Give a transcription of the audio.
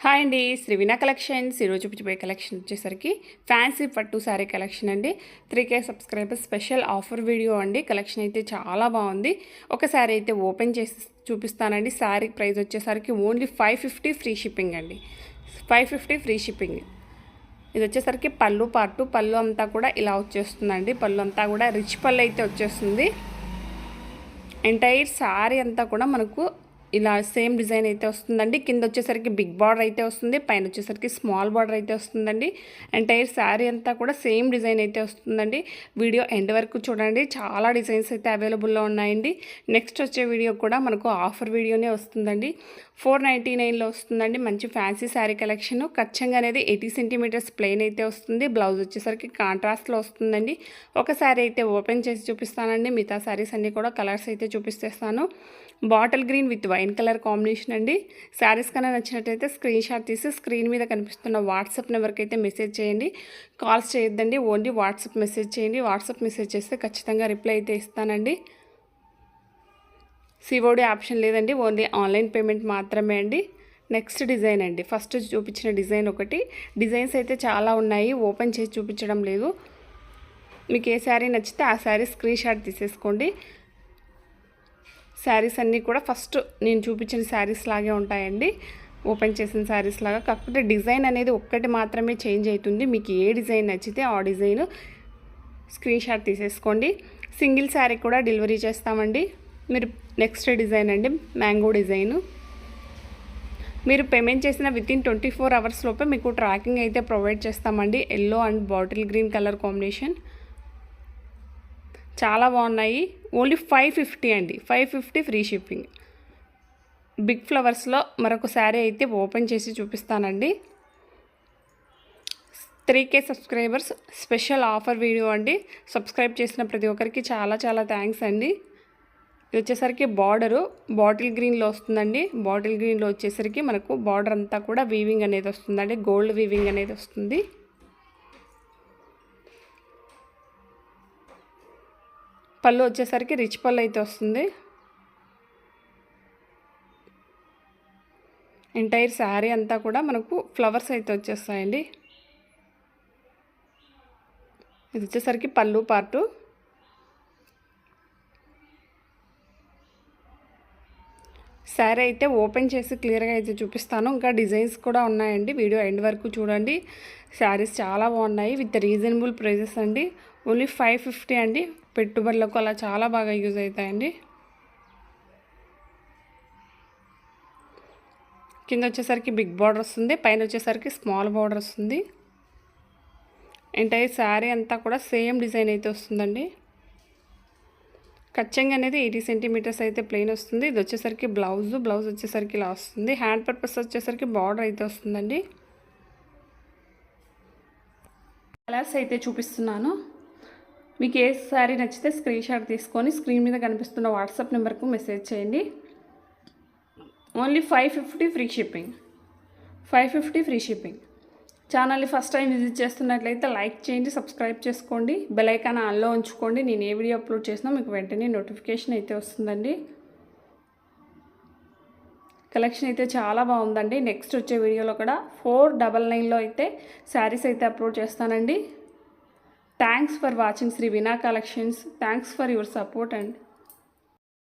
Hi అండి, శ్రీవినా collections. ఈరోజు చూపించబోయే కలెక్షన్ వచ్చేసరికి ఫ్యాన్సీ పట్టు శారీ కలెక్షన్ అండి. 3K subscribers special offer video అండి. కలెక్షన్ అయితే చాలా బాగుంది. ఒక శారీ అయితే ఓపెన్ చేసి చూపిస్తానండి. శారీ ప్రైస్ వచ్చేసరికి ఓన్లీ 550 ఫ్రీ షిప్పింగ్ అండి. 550 ఫ్రీ షిప్పింగ్. ఇది వచ్చేసరికి పళ్ళు పార్టు. పళ్ళు అంతా కూడా ఇలా వచ్చేస్తుందండి. పళ్ళు అంతా కూడా రిచ్ పళ్ళు అయితే వచ్చేస్తుంది. ఎంటైర్ శారీ అంతా కూడా మనకు ఇలా సేమ్ డిజైన్ అయితే వస్తుందండి. కింద వచ్చేసరికి బిగ్ బార్డర్ అయితే వస్తుంది, పైన వచ్చేసరికి స్మాల్ బార్డర్ అయితే వస్తుందండి. ఎంటైర్ శారీ అంతా కూడా సేమ్ డిజైన్ అయితే వస్తుందండి. వీడియో ఎండ్ వరకు చూడండి, చాలా డిజైన్స్ అయితే అవైలబుల్లో ఉన్నాయండి. నెక్స్ట్ వచ్చే వీడియో కూడా మనకు ఆఫర్ వీడియోనే వస్తుందండి. 499లో వస్తుందండి. మంచి ఫ్యాన్సీ శారీ కలెక్షన్. ఖచ్చితంగా అనేది 80 సెంటీమీటర్స్ ప్లెయిన్ అయితే వస్తుంది. బ్లౌజ్ వచ్చేసరికి కాంట్రాస్ట్లో వస్తుందండి. ఒక శారీ అయితే ఓపెన్ చేసి చూపిస్తానండి. మిగతా శారీస్ అన్నీ కూడా కలర్స్ అయితే చూపిస్తేస్తాను. Bottle green with wine colour combination అండి. శారీస్ కన్నా నచ్చినట్టయితే స్క్రీన్ షాట్ తీసి స్క్రీన్ మీద కనిపిస్తున్న వాట్సాప్ నెంబర్కి అయితే మెసేజ్ చేయండి. కాల్స్ చేయొద్దండి, ఓన్లీ వాట్సాప్ మెసేజ్ చేయండి. వాట్సాప్ మెసేజ్ చేస్తే ఖచ్చితంగా రిప్లై అయితే ఇస్తానండి. సిఓడి ఆప్షన్ లేదండి, ఓన్లీ ఆన్లైన్ పేమెంట్ మాత్రమే అండి. నెక్స్ట్ డిజైన్ అండి. ఫస్ట్ చూపించిన డిజైన్ ఒకటి. డిజైన్స్ అయితే చాలా ఉన్నాయి, ఓపెన్ చేసి చూపించడం లేదు. మీకు ఏ శారీ నచ్చితే ఆ శారీ స్క్రీన్ షాట్ తీసేసుకోండి. శారీస్ అన్నీ కూడా ఫస్ట్ నేను చూపించిన శారీస్ లాగే ఉంటాయండి, ఓపెన్ చేసిన శారీస్ లాగా. కాకపోతే డిజైన్ అనేది ఒక్కటి మాత్రమే చేంజ్ అవుతుంది. మీకు ఏ డిజైన్ నచ్చితే ఆ డిజైన్ స్క్రీన్ షాట్ తీసేసుకోండి. సింగిల్ శారీ కూడా డెలివరీ చేస్తామండి. మీరు నెక్స్ట్ డిజైన్ అండి, మ్యాంగో డిజైను. మీరు పేమెంట్ చేసిన వితిన్ 24 అవర్స్ లోపే మీకు ట్రాకింగ్ అయితే ప్రొవైడ్ చేస్తామండి. Yellow and bottle green colour combination చాలా బాగున్నాయి. ఓన్లీ 550 అండి. 550 ఫ్రీ షిప్పింగ్. బిగ్ ఫ్లవర్స్లో మరొక శారీ అయితే ఓపెన్ చేసి చూపిస్తానండి. 3K subscribers special offer video అండి. సబ్స్క్రైబ్ చేసిన ప్రతి ఒక్కరికి చాలా చాలా థ్యాంక్స్ అండి. ఇది వచ్చేసరికి బార్డరు బాటిల్ గ్రీన్లో వస్తుందండి. బాటిల్ గ్రీన్లో వచ్చేసరికి మనకు బార్డర్ అంతా కూడా వీవింగ్ అనేది వస్తుందండి, గోల్డ్ వీవింగ్ అనేది వస్తుంది. పళ్ళు వచ్చేసరికి రిచ్ పళ్ళు అయితే వస్తుంది. ఎంటైర్ శారీ అంతా కూడా మనకు ఫ్లవర్స్ అయితే వచ్చేస్తాయండి. ఇది వచ్చేసరికి పళ్ళు పార్టు. శారీ అయితే ఓపెన్ చేసి క్లియర్గా అయితే చూపిస్తాను. ఇంకా డిజైన్స్ కూడా ఉన్నాయండి, వీడియో ఎండ్ వరకు చూడండి. శారీస్ చాలా బాగున్నాయి విత్ రీజనబుల్ ప్రైజెస్ అండి. ఓన్లీ 550 అండి. పెట్టుబడులకు అలా చాలా బాగా యూజ్ అవుతాయండి. కింద వచ్చేసరికి బిగ్ బార్డర్ వస్తుంది, పైన వచ్చేసరికి స్మాల్ బార్డర్ వస్తుంది. ఎంటైర్ శారీ అంతా కూడా సేమ్ డిజైన్ అయితే వస్తుందండి. కచ్చంగా అనేది 80 సెంటీమీటర్స్ అయితే ప్లెయిన్ వస్తుంది. ఇది వచ్చేసరికి బ్లౌజ్ వచ్చేసరికి ఇలా వస్తుంది. హ్యాండ్ పర్పస్ వచ్చేసరికి బార్డర్ అయితే వస్తుందండి. కలర్స్ అయితే చూపిస్తున్నాను. మీకు ఏ శారీ నచ్చితే స్క్రీన్ షాట్ తీసుకొని స్క్రీన్ మీద కనిపిస్తున్న వాట్సాప్ నెంబర్కు మెసేజ్ చేయండి. Only 550 free shipping. 550 free shipping. ఛానల్ని ఫస్ట్ టైం విజిట్ చేస్తున్నట్లయితే లైక్ చేయండి, సబ్స్క్రైబ్ చేసుకోండి, బెల్ ఐకాన్ ఆన్లో ఉంచుకోండి. నేను ఏ వీడియో అప్లోడ్ చేసినా మీకు వెంటనే నోటిఫికేషన్ అయితే వస్తుందండి. కలెక్షన్ అయితే చాలా బాగుందండి. నెక్స్ట్ వచ్చే వీడియోలో కూడా 499లో అయితే శారీస్ అయితే అప్లోడ్ చేస్తానండి. Thanks for watching Srivina collections. Thanks for your support and